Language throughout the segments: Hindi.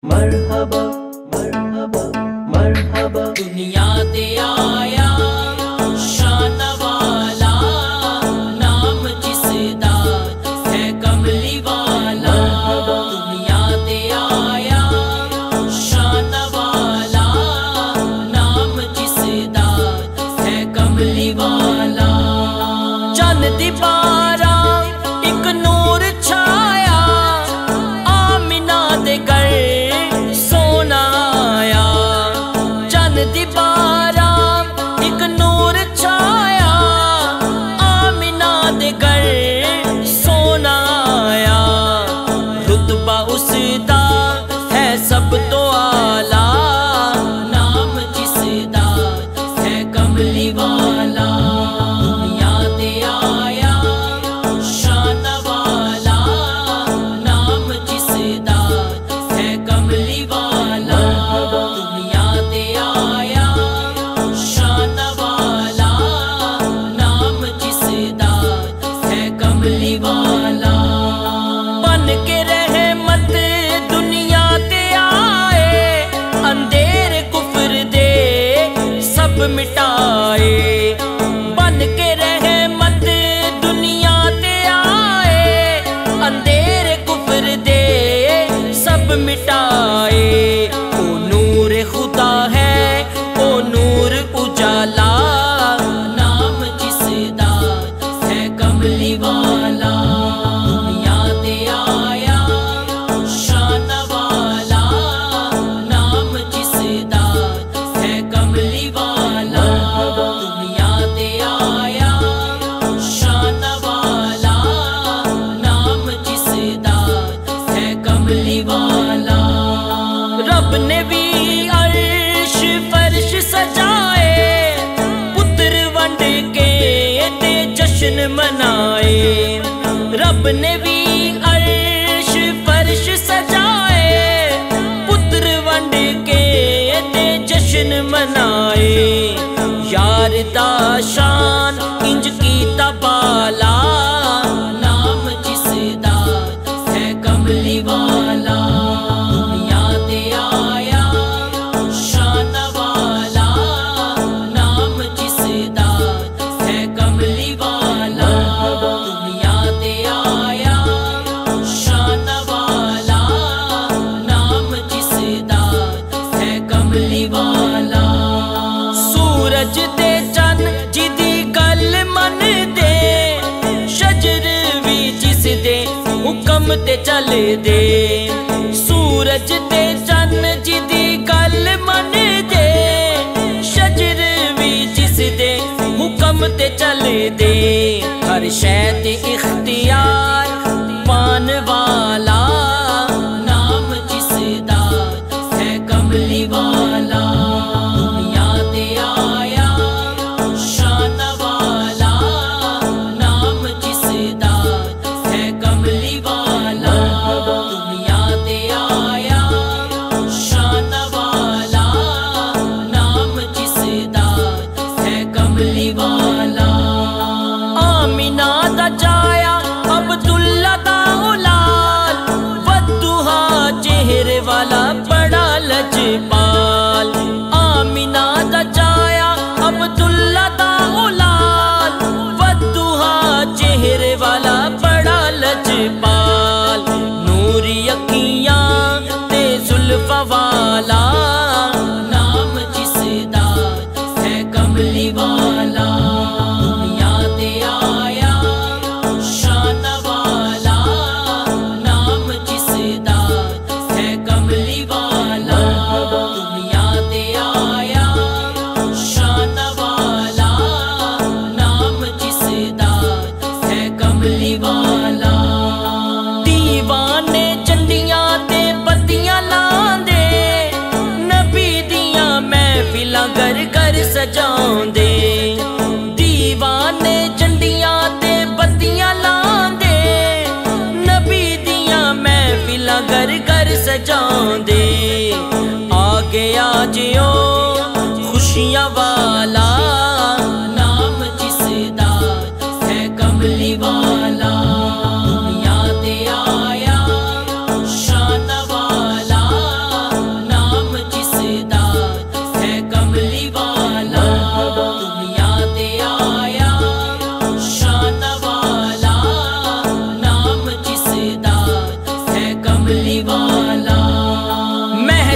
मरहबा मरहबा मरहबा दुनिया ते आया शान वाला, नाम जिसदा है कमली वाला। दुनिया ते आया शान वाला, नाम जिसदा है कमली वाला। चन दी बारा एक नूर छाया, आमिना दे घर सोना आया। चन दी बारा एक नूर छाया, आमिना दे घर सोना आया। रुतबा उसदा है सब तो आला, नाम जिसदा है कमली वाला। दुनिया ते आया शान वाला, नाम जिसदा है कमली वाला। दुनिया ते आया शान वाला, नाम जिसदा है कमली वाला। बन के रहमत दुनिया ते आए, अंधेरे कुफ्र दे सब मिटाए। बन के रहमत दुनिया ते आए, अंधेरे कुफ्र दे सब मिटाए। ओ नूर खुदा है ओ नूर उजाला, नाम जिसदा है कमली वाला। दुनिया ते आया शान वाला, नाम जिसदा है कमली वाला। दुनिया ते आया शान वाला, नाम जिसदा है कमली वाला। रब ने भी अर्श फर्श सजाए, पुत्र वंड के ते जश्न मनाए। रब ने भी अर्श फर्श सजाए, पुत्र वंड के ते जश्न मनाए। यार दा शान इंज कीता बाला, नाम जिसदा है कमली वाला। दुनिया ते आया शान वाला, नाम जिसदा है कमली वाला। दुनिया ते आया शान वाला, नाम जिसदा है कमली वाला। सूरज ते चन जिदी गल मन दे, शजर भी जिस दे हुक्म ते चल दे। सूरज ते चन जिदी गल मन दे, शजर भी जिस दे हुक्म ते चल दे। हर शै ते इख्तियार पान वाला, नाम जिसदा है कमली वाला। दुनिया ते आया शान वाला, नाम जिसदा है कमली वाला। दुनिया ते आया शान वाला, नाम जिसदा है कमली वाला। आमिना दा जाया अब्दुल्ला दा औलाद, वद्दुहा चेहरे वाला बड़ा लजपाल। आमिना दा जाया अब्दुल्ला दा औलाद, वद्दुहा चेहरे वाला बड़ा लजपाल। नूरी अखियां ते जुल्फा वाला, नाम जिसदा है कमली वाला। दुनिया ते आया शान वाला, नाम जिसदा है कमली वाला। दुनिया ते आया शान वाला, नाम जिसदा है कमली वाला। दीवाने चंडियां ते पत्तियां लांदे, नबी दियां महफिलां घर घर सजाउंदे। दीवाने चंडियां ते पत्तियां लांदे, नबी दियां महफिलां घर घर सजाउंदे। आ गया जियो खुशियां वाला, नाम जिसदा है कमली वाला। दुनिया ते आया शान वाला,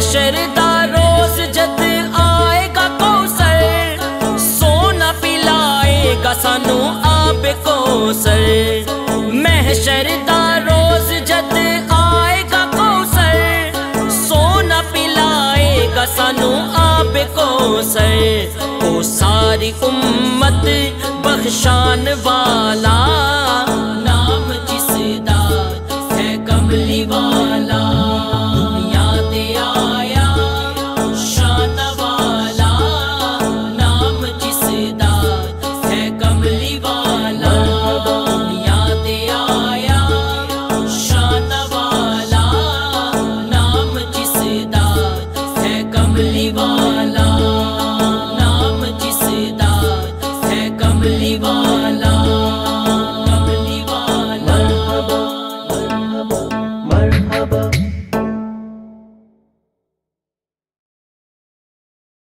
महशर दा रोज जद आएगा कौसर, सोना पिलाएगा सानू आब कौसर। महशर दा रोज जद आएगा कौसर, सोना पिलाएगा सानू आब कौसर। ओ सारी उम्मत बख्शान वाला